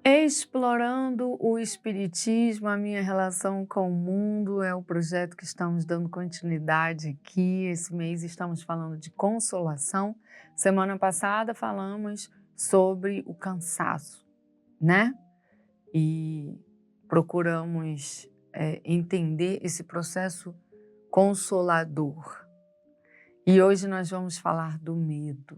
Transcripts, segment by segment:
Explorando o Espiritismo, a minha relação com o mundo é o projeto que estamos dando continuidade aqui. Esse mês estamos falando de consolação. Semana passada falamos sobre o cansaço, né? E procuramos entender esse processo consolador. E hoje nós vamos falar do medo.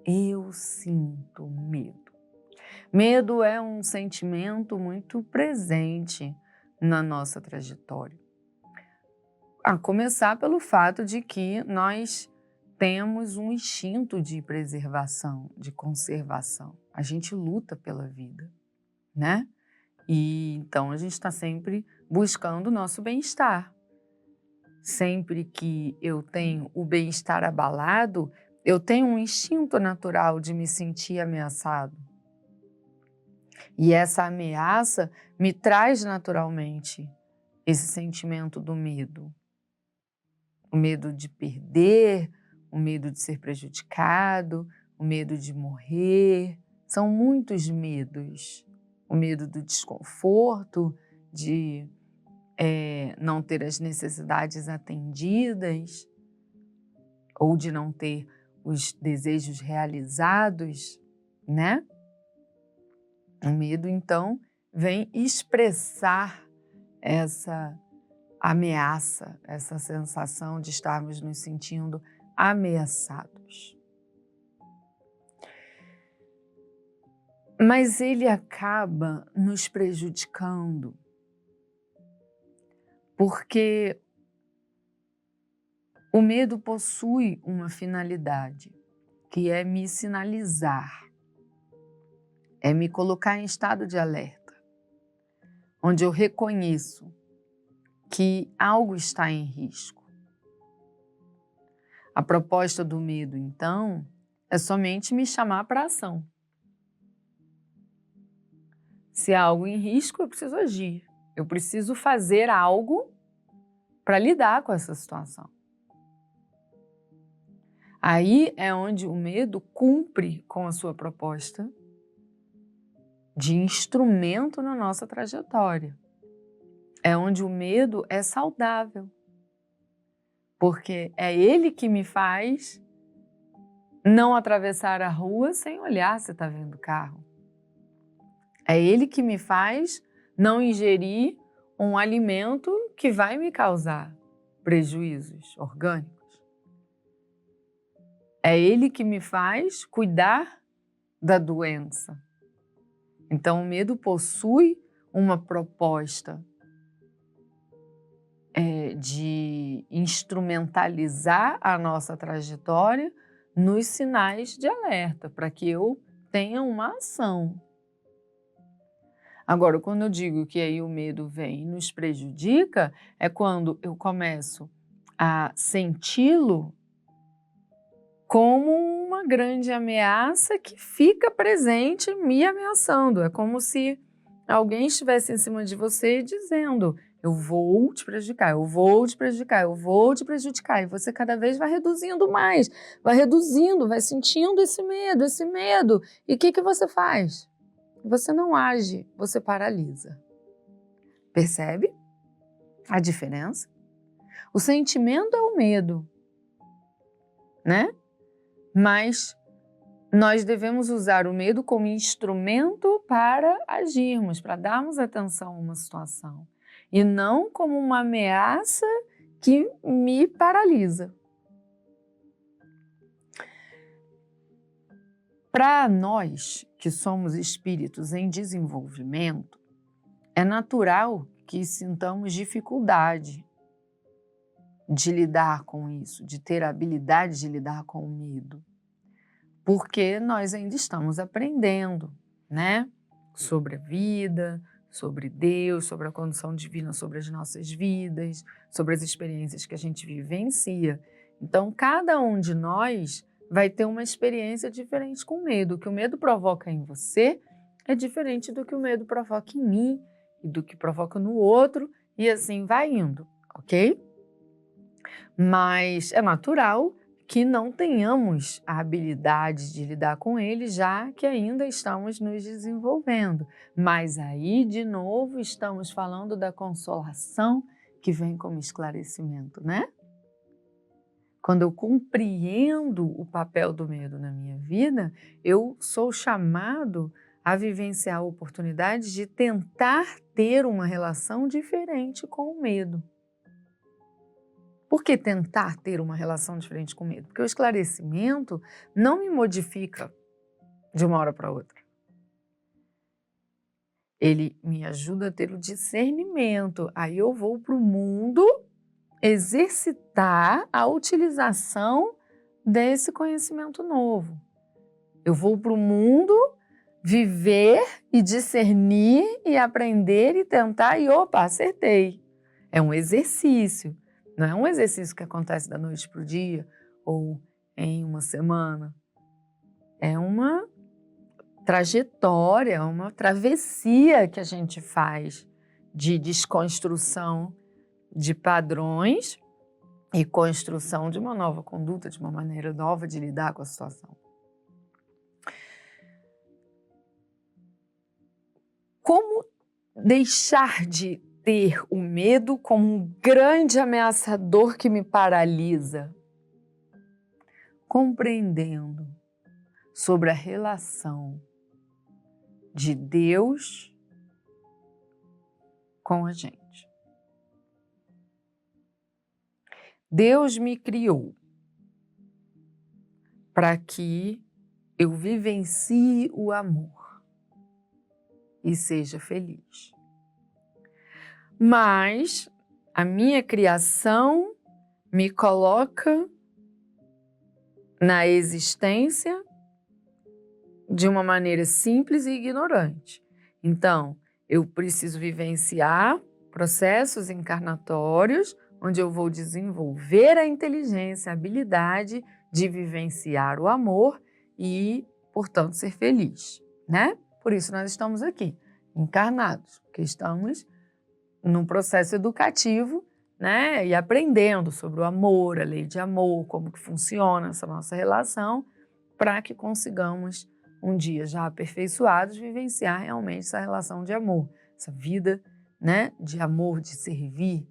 Eu sinto medo. Medo é um sentimento muito presente na nossa trajetória. A começar pelo fato de que nós temos um instinto de preservação, de conservação. A gente luta pela vida, né? E então a gente está sempre buscando o nosso bem-estar. Sempre que eu tenho o bem-estar abalado, eu tenho um instinto natural de me sentir ameaçado. E essa ameaça me traz naturalmente esse sentimento do medo. O medo de perder, o medo de ser prejudicado, o medo de morrer. São muitos medos. O medo do desconforto, de não ter as necessidades atendidas, ou de não ter os desejos realizados, né? O medo, então, vem expressar essa ameaça, essa sensação de estarmos nos sentindo ameaçados. Mas ele acaba nos prejudicando porque o medo possui uma finalidade, que é me sinalizar. É me colocar em estado de alerta, onde eu reconheço que algo está em risco. A proposta do medo, então, é somente me chamar para a ação. Se há algo em risco, eu preciso agir. Eu preciso fazer algo para lidar com essa situação. Aí é onde o medo cumpre com a sua proposta de instrumento na nossa trajetória. É onde o medo é saudável, porque é ele que me faz não atravessar a rua sem olhar se está vindo carro. É ele que me faz não ingerir um alimento que vai me causar prejuízos orgânicos. É ele que me faz cuidar da doença. Então, o medo possui uma proposta de instrumentalizar a nossa trajetória nos sinais de alerta, para que eu tenha uma ação. Agora, quando eu digo que aí o medo vem e nos prejudica, é quando eu começo a senti-lo como uma grande ameaça que fica presente me ameaçando. É como se alguém estivesse em cima de você dizendo: eu vou te prejudicar, eu vou te prejudicar, eu vou te prejudicar. E você cada vez vai reduzindo mais, vai reduzindo, vai sentindo esse medo, esse medo. E o que você faz? Você não age, você paralisa. Percebe a diferença? O sentimento é o medo, né? Mas nós devemos usar o medo como instrumento para agirmos, para darmos atenção a uma situação, e não como uma ameaça que me paralisa. Para nós que somos espíritos em desenvolvimento, é natural que sintamos dificuldade de lidar com isso, de ter a habilidade de lidar com o medo. Porque nós ainda estamos aprendendo, né? Sobre a vida, sobre Deus, sobre a condição divina, sobre as nossas vidas, sobre as experiências que a gente vivencia. Então, cada um de nós vai ter uma experiência diferente com medo. O que o medo provoca em você é diferente do que o medo provoca em mim e do que provoca no outro, e assim vai indo, ok? Mas é natural que não tenhamos a habilidade de lidar com ele, já que ainda estamos nos desenvolvendo. Mas aí, de novo, estamos falando da consolação que vem como esclarecimento, né? Quando eu compreendo o papel do medo na minha vida, eu sou chamado a vivenciar a oportunidade de tentar ter uma relação diferente com o medo. Por que tentar ter uma relação diferente com o medo? Porque o esclarecimento não me modifica de uma hora para outra. Ele me ajuda a ter o discernimento. Aí eu vou para o mundo exercitar a utilização desse conhecimento novo. Eu vou para o mundo viver e discernir e aprender e tentar e opa, acertei. É um exercício, não é um exercício que acontece da noite para o dia ou em uma semana. É uma trajetória, uma travessia que a gente faz de desconstrução de padrões e construção de uma nova conduta, de uma maneira nova de lidar com a situação. Como deixar de ter o medo como um grande ameaçador que me paralisa? Compreendendo sobre a relação de Deus com a gente. Deus me criou para que eu vivencie o amor e seja feliz. Mas a minha criação me coloca na existência de uma maneira simples e ignorante. Então, eu preciso vivenciar processos encarnatórios onde eu vou desenvolver a inteligência, a habilidade de vivenciar o amor e, portanto, ser feliz, né? Por isso nós estamos aqui, encarnados, porque estamos num processo educativo, né? E aprendendo sobre o amor, a lei de amor, como que funciona essa nossa relação, para que consigamos, um dia já aperfeiçoados, vivenciar realmente essa relação de amor, essa vida, né? De amor, de servir.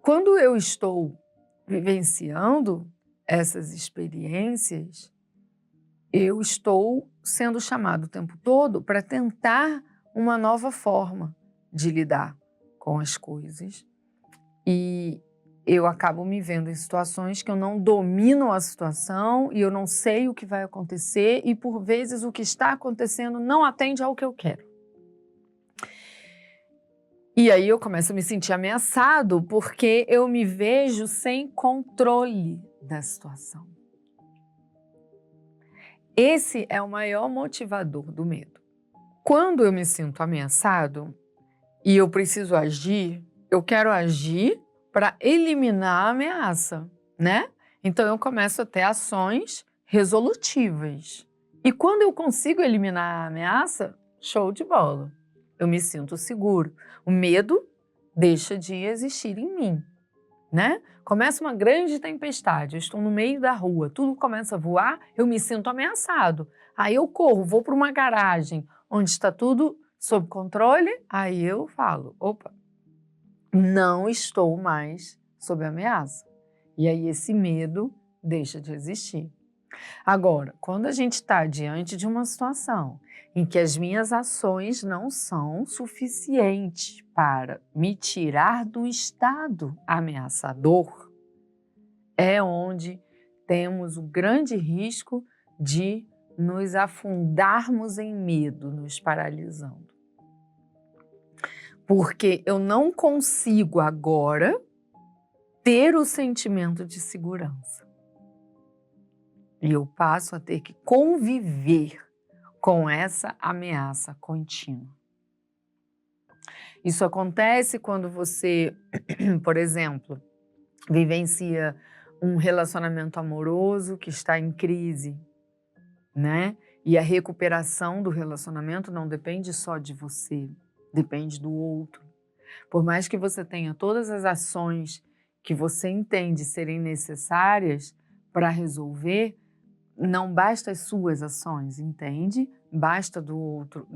Quando eu estou vivenciando essas experiências, eu estou sendo chamado o tempo todo para tentar uma nova forma de lidar com as coisas. E eu acabo me vendo em situações que eu não domino a situação e eu não sei o que vai acontecer e, por vezes, o que está acontecendo não atende ao que eu quero. E aí eu começo a me sentir ameaçado porque eu me vejo sem controle da situação. Esse é o maior motivador do medo. Quando eu me sinto ameaçado e eu preciso agir, eu quero agir para eliminar a ameaça, né? Então eu começo a ter ações resolutivas. E quando eu consigo eliminar a ameaça, show de bola. Eu me sinto seguro. O medo deixa de existir em mim, né? Começa uma grande tempestade, eu estou no meio da rua, tudo começa a voar, eu me sinto ameaçado. Aí eu corro, vou para uma garagem onde está tudo sob controle, aí eu falo, opa, não estou mais sob ameaça. E aí esse medo deixa de existir. Agora, quando a gente está diante de uma situação em que as minhas ações não são suficientes para me tirar do estado ameaçador, é onde temos o grande risco de nos afundarmos em medo, nos paralisando. Porque eu não consigo agora ter o sentimento de segurança. E eu passo a ter que conviver com essa ameaça contínua. Isso acontece quando você, por exemplo, vivencia um relacionamento amoroso que está em crise, né? E a recuperação do relacionamento não depende só de você, depende do outro. Por mais que você tenha todas as ações que você entende serem necessárias para resolver, não basta as suas ações, entende? Basta do outro,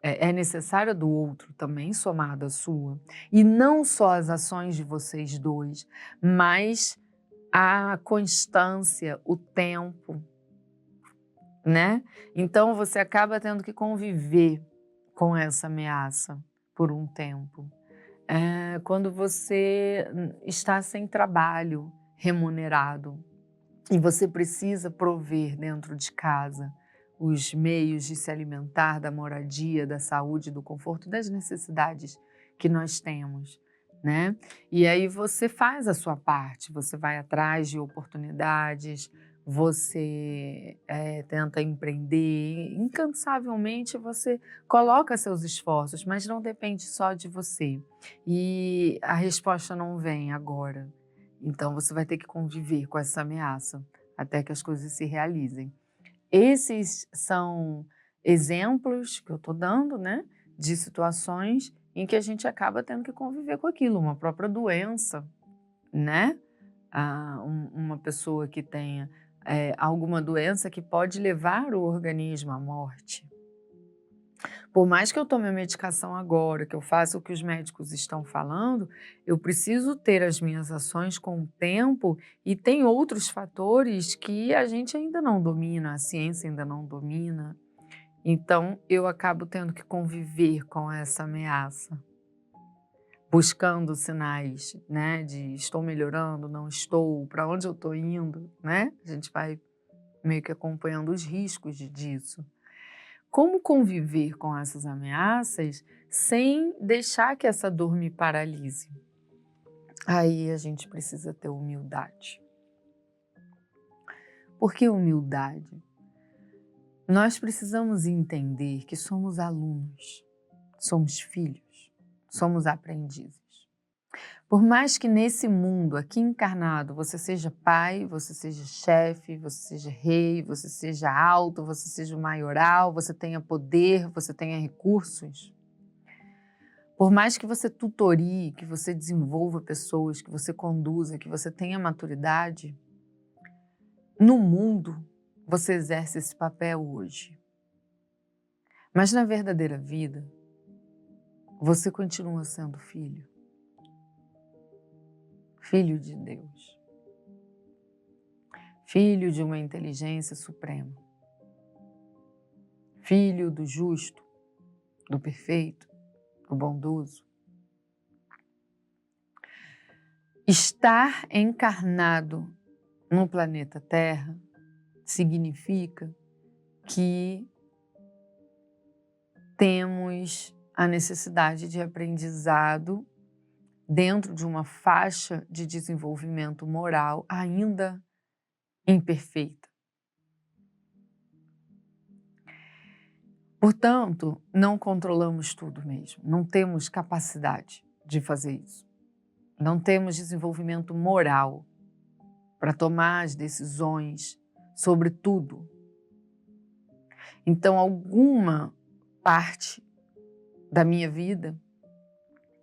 é necessário do outro também somado à sua. E não só as ações de vocês dois, mas a constância, o tempo, né? Então você acaba tendo que conviver com essa ameaça por um tempo. Quando você está sem trabalho remunerado e você precisa prover dentro de casa os meios de se alimentar, da moradia, da saúde, do conforto, das necessidades que nós temos, né? E aí você faz a sua parte, você vai atrás de oportunidades, você tenta empreender, incansavelmente você coloca seus esforços, mas não depende só de você. E a resposta não vem agora. Então você vai ter que conviver com essa ameaça até que as coisas se realizem. Esses são exemplos que eu estou dando, né, de situações em que a gente acaba tendo que conviver com aquilo, uma própria doença, né? Uma pessoa que tenha alguma doença que pode levar o organismo à morte. Por mais que eu tome a medicação agora, que eu faça o que os médicos estão falando, eu preciso ter as minhas ações com o tempo e tem outros fatores que a gente ainda não domina, a ciência ainda não domina. Então, eu acabo tendo que conviver com essa ameaça, buscando sinais, né, de estou melhorando, não estou, para onde eu estou indo, né? A gente vai meio que acompanhando os riscos disso. Como conviver com essas ameaças sem deixar que essa dor me paralise? Aí a gente precisa ter humildade. Por que humildade? Nós precisamos entender que somos alunos, somos filhos, somos aprendizes. Por mais que nesse mundo aqui encarnado você seja pai, você seja chefe, você seja rei, você seja alto, você seja maioral, você tenha poder, você tenha recursos, por mais que você tutorie, que você desenvolva pessoas, que você conduza, que você tenha maturidade, no mundo você exerce esse papel hoje. Mas na verdadeira vida, você continua sendo filho. Filho de Deus. Filho de uma inteligência suprema. Filho do justo, do perfeito, do bondoso. Estar encarnado no planeta Terra significa que temos a necessidade de aprendizado dentro de uma faixa de desenvolvimento moral ainda imperfeita. Portanto, não controlamos tudo mesmo, não temos capacidade de fazer isso. Não temos desenvolvimento moral para tomar as decisões sobre tudo. Então, alguma parte da minha vida,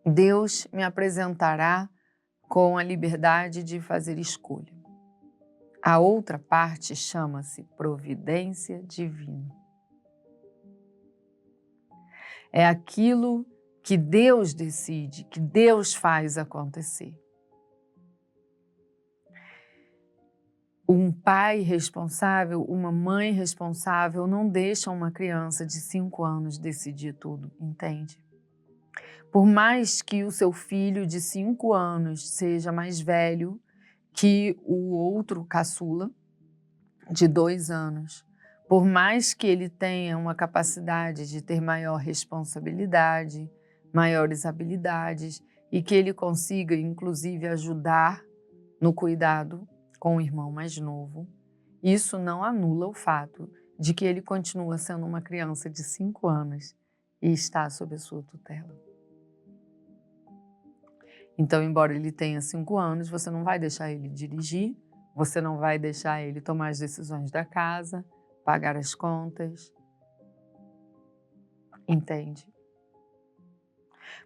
Deus me apresentará com a liberdade de fazer escolha. A outra parte chama-se providência divina. É aquilo que Deus decide, que Deus faz acontecer. Um pai responsável, uma mãe responsável não deixa uma criança de 5 anos decidir tudo, entende? Por mais que o seu filho de 5 anos seja mais velho que o outro caçula, de 2 anos, por mais que ele tenha uma capacidade de ter maior responsabilidade, maiores habilidades e que ele consiga, inclusive, ajudar no cuidado com o irmão mais novo, isso não anula o fato de que ele continua sendo uma criança de 5 anos e está sob a sua tutela. Então, embora ele tenha 5 anos, você não vai deixar ele dirigir, você não vai deixar ele tomar as decisões da casa, pagar as contas. Entende?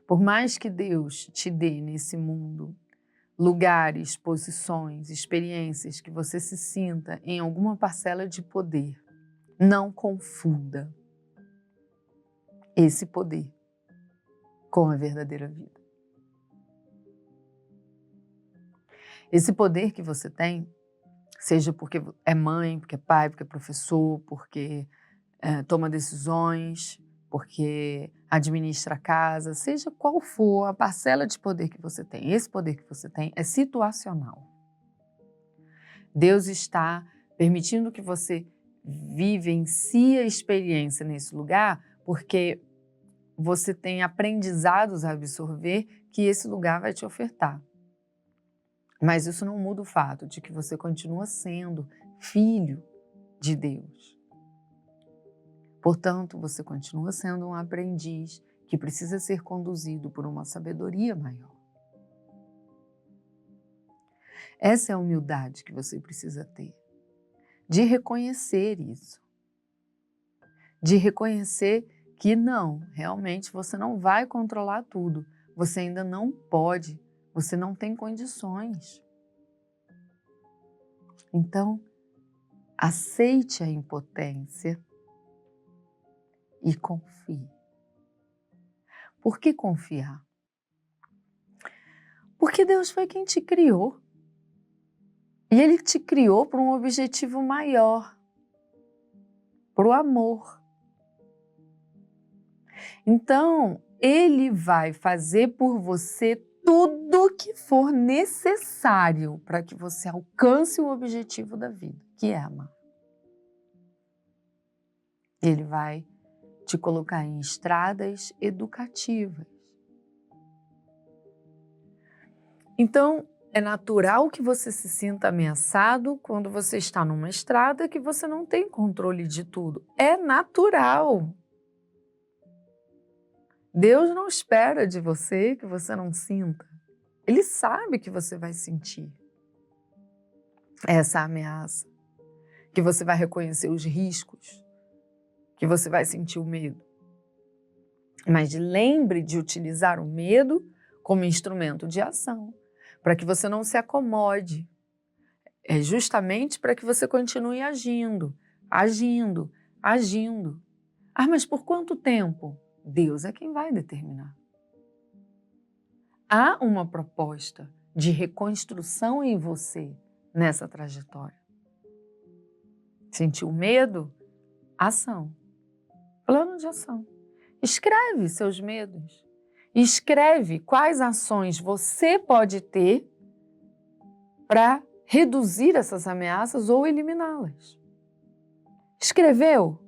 Por mais que Deus te dê nesse mundo lugares, posições, experiências que você se sinta em alguma parcela de poder, não confunda esse poder com a verdadeira vida. Esse poder que você tem, seja porque é mãe, porque é pai, porque é professor, porque toma decisões, porque administra a casa, seja qual for a parcela de poder que você tem, esse poder que você tem é situacional. Deus está permitindo que você vivencie a experiência nesse lugar, porque você tem aprendizados a absorver que esse lugar vai te ofertar. Mas isso não muda o fato de que você continua sendo filho de Deus. Portanto, você continua sendo um aprendiz que precisa ser conduzido por uma sabedoria maior. Essa é a humildade que você precisa ter, de reconhecer isso, de reconhecer que não, realmente você não vai controlar tudo, você ainda não pode, você não tem condições. Então, aceite a impotência e confie. Por que confiar? Porque Deus foi quem te criou. E Ele te criou para um objetivo maior, para o amor. Então, Ele vai fazer por você tudo o que for necessário para que você alcance o objetivo da vida, que é amar. Ele vai te colocar em estradas educativas. Então, é natural que você se sinta ameaçado quando você está numa estrada que você não tem controle de tudo. É natural. Deus não espera de você que você não sinta. Ele sabe que você vai sentir essa ameaça, que você vai reconhecer os riscos, que você vai sentir o medo. Mas lembre de utilizar o medo como instrumento de ação, para que você não se acomode. É justamente para que você continue agindo, agindo, agindo. Ah, mas por quanto tempo? Deus é quem vai determinar. Há uma proposta de reconstrução em você nessa trajetória. Sentiu medo? Ação. Plano de ação. Escreve seus medos. Escreve quais ações você pode ter para reduzir essas ameaças ou eliminá-las. Escreveu?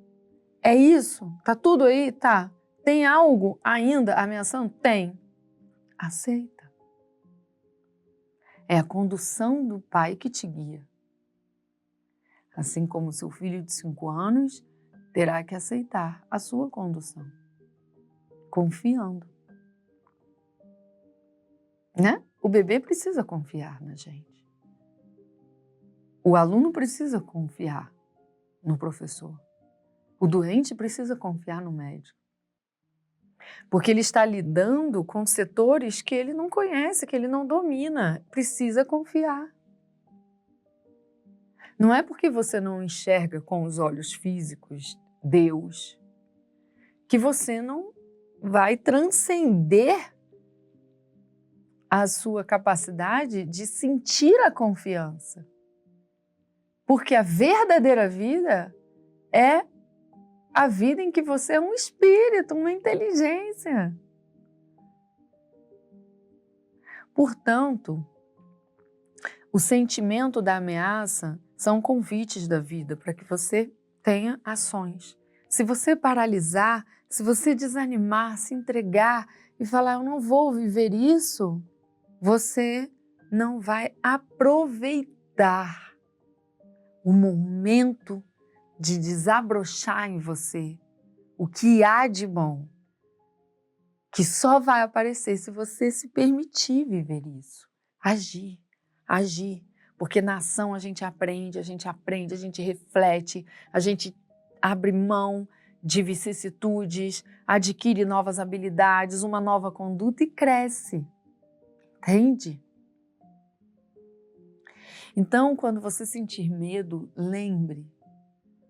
É isso? Tá tudo aí? Tá. Tem algo ainda ameaçando? Tem. Aceita. É a condução do Pai que te guia. Assim como seu filho de 5 anos terá que aceitar a sua condução, confiando. Né? O bebê precisa confiar na gente. O aluno precisa confiar no professor. O doente precisa confiar no médico. Porque ele está lidando com setores que ele não conhece, que ele não domina. Precisa confiar. Não é porque você não enxerga com os olhos físicos Deus que você não vai transcender a sua capacidade de sentir a confiança. Porque a verdadeira vida é a vida em que você é um espírito, uma inteligência. Portanto, o sentimento da ameaça são convites da vida para que você tenha ações. Se você paralisar, se você desanimar, se entregar e falar, eu não vou viver isso, você não vai aproveitar o momento de desabrochar em você o que há de bom, que só vai aparecer se você se permitir viver isso. Agir, agir. Porque na ação a gente aprende, a gente reflete, a gente abre mão de vicissitudes, adquire novas habilidades, uma nova conduta e cresce. Entende? Então, quando você sentir medo, lembre,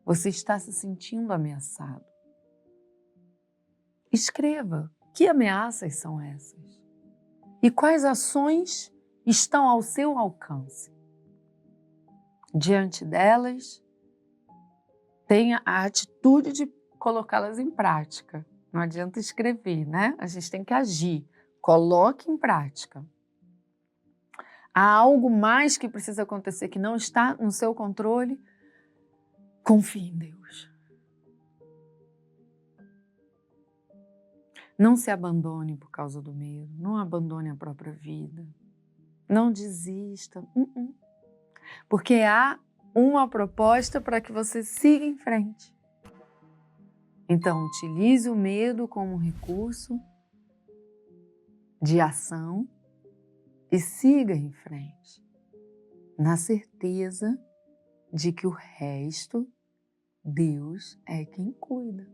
você está se sentindo ameaçado. Escreva, que ameaças são essas? E quais ações estão ao seu alcance? Diante delas, tenha a atitude de colocá-las em prática. Não adianta escrever, né? A gente tem que agir. Coloque em prática. Há algo mais que precisa acontecer que não está no seu controle? Confie em Deus. Não se abandone por causa do medo. Não abandone a própria vida. Não desista. Porque há uma proposta para que você siga em frente. Então, utilize o medo como um recurso de ação e siga em frente, na certeza de que o resto, Deus é quem cuida.